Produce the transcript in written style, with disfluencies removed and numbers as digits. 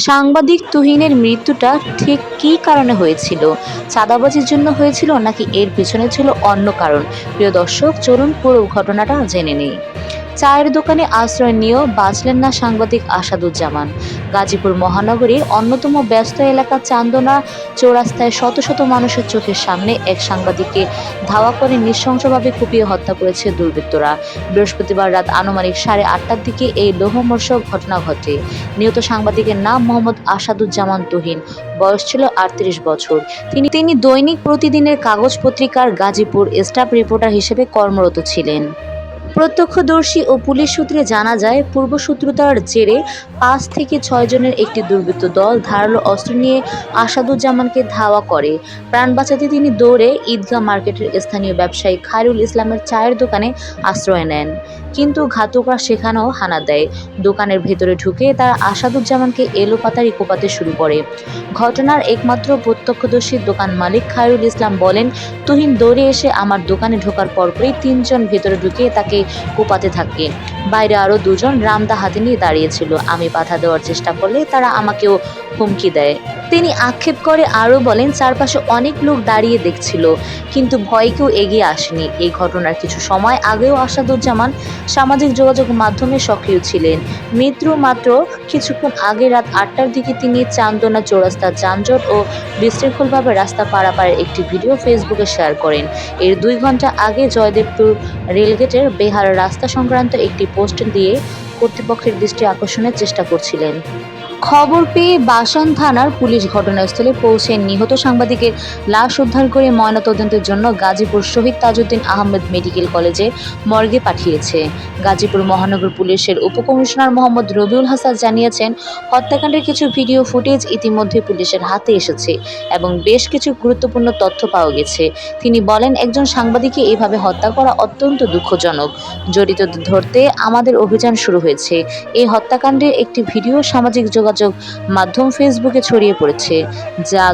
সাংবাদিক তুহিনের মৃত্যুটা ঠিক কী কারণে হয়েছিল? চাঁদাবাজির জন্য হয়েছিল নাকি এর পেছনে ছিল অন্য কারণ? প্রিয় দর্শক, চলুন পুরো ঘটনাটা জেনে নিই। চায়ের দোকানে আশ্রয় নিয়েও বাঁচলেন না সাংবাদিক আসাদুজ্জামান। গাজীপুর মহানগরীর অন্যতম ব্যস্ত এলাকা চান্দনা চৌরাস্তায় শত শত মানুষের চোখের সামনে এক সাংবাদিককে ধাওয়া করে নৃশংসভাবে কুপিয়ে হত্যা করেছে দুর্বৃত্তরা। বৃহস্পতিবার রাত আনুমানিক 8:30টার দিকে এই লোমহর্ষক ঘটনা ঘটে। নিহত সাংবাদিকের নাম মোহাম্মদ আসাদুজ্জামান তুহিন। বয়স ছিল 38 বছর। তিনি দৈনিক প্রতিদিনের কাগজ পত্রিকার গাজীপুর স্টাফ রিপোর্টার হিসেবে কর্মরত ছিলেন। প্রত্যক্ষদর্শী ও পুলিশ সূত্রে জানা যায়, পূর্বশত্রুতার জেরে 5 থেকে 6 জনের একটি দুর্বৃত্ত দল ধারালো অস্ত্র নিয়ে আসাদুজ্জামানকে ধাওয়া করে। প্রাণ বাঁচাতে তিনি দৌড়ে ঈদগাহ মার্কেটের স্থানীয় ব্যবসায়ী খায়রুল ইসলামের চায়ের দোকানে আশ্রয় নেন। কিন্তু ঘাতকরা সেখানেও হানা দেয়। দোকানের ভেতরে ঢুকে তারা আসাদুজ্জামানকে এলোপাতাড়ি কোপাতে শুরু করে। ঘটনার একমাত্র প্রত্যক্ষদর্শী দোকান মালিক খায়রুল ইসলাম বলেন, তুহিন দৌড়ে এসে আমার দোকানে ঢোকার পরপরই 3 জন ভেতরে ঢুকে তাকে কোপাতে থাকে। বাইরে আরও 2 জন রামদা হাতে নিয়ে দাঁড়িয়েছিল। আমি বাধা দেওয়ার চেষ্টা করলে তারা আমাকেও হুমকি দেয়। তিনি আক্ষেপ করে আরও বলেন, চারপাশে অনেক লোক দাঁড়িয়ে দেখছিল, কিন্তু ভয়ে কেউ এগিয়ে আসেনি। এই ঘটনার কিছু সময় আগেও আসাদুজ্জামান সামাজিক যোগাযোগ মাধ্যমে সক্রিয় ছিলেন। মৃত্যুর মাত্র কিছুক্ষণ আগে রাত 8টার দিকে তিনি চান্দনা চৌরাস্তার যানজট ও বিশৃঙ্খলভাবে রাস্তা পারাপারের একটি ভিডিও ফেসবুকে শেয়ার করেন। এর 2 ঘন্টা আগে জয়দেবপুর রেলগেটের বেহার রাস্তা সংক্রান্ত একটি পোস্ট দিয়ে কর্তৃপক্ষের দৃষ্টি আকর্ষণের চেষ্টা করছিলেন। খবর পেয়ে বাসান থানার পুলিশ ঘটনাস্থলে পৌঁছে নিহত সাংবাদিকের লাশ উদ্ধার করে ময়নাতদন্তের জন্য গাজীপুর শহীদ তাজউদ্দিন আহমেদ মেডিকেল কলেজে মর্গে পাঠিয়েছে। গাজীপুর মহানগর পুলিশের উপকমিশনার মোহাম্মদ রবিউল হাসান জানিয়েছেন, হত্যাকাণ্ডের কিছু ভিডিও ফুটেজ ইতিমধ্যে পুলিশের হাতে এসেছে এবং বেশ কিছু গুরুত্বপূর্ণ তথ্য পাওয়া গেছে। তিনি বলেন, একজন সাংবাদিককে এভাবে হত্যা করা অত্যন্ত দুঃখজনক। জড়িতদের ধরতে আমাদের অভিযান শুরু হয়েছে। এই হত্যাকাণ্ডের একটি ভিডিও সামাজিক যোগাযোগ মাধ্যম ফেসবুকে ছড়িয়ে পড়েছে, যা